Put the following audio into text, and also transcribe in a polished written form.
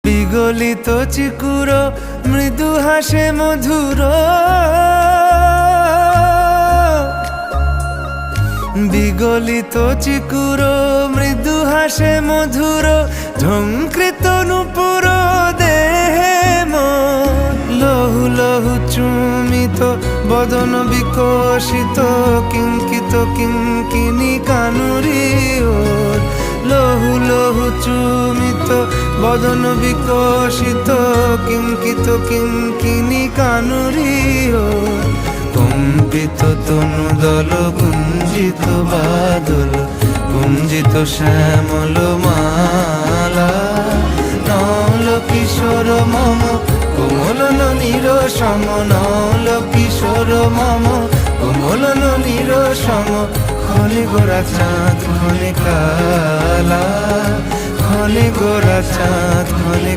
বিগলিত চিকুর মৃদু হাসে মধুর, বিগলিত চিকুর মৃদু হাসে মধুর, ঝঙ্কৃত নূপুর দেহে মন। লহু লহু চুমিত বদন বিকশিত, কিঙ্কিত কিঙ্কিনি কানুরি ওর। লহু লহু চুমিত বদন বিকশিত, কিঙ্কিত কিঙ্কিনি কানুরি ওর। কম্পিত তনুদল কুঞ্জিত বাদল, কুঞ্জিত শ্যামল মালা। নল কিশোর মম কোমল ননীর সম, নল কিশোর মম কোমল ননীর সম। খলে গোরা চাঁদ খলে কালা, খলে গোরা চাঁদ খলে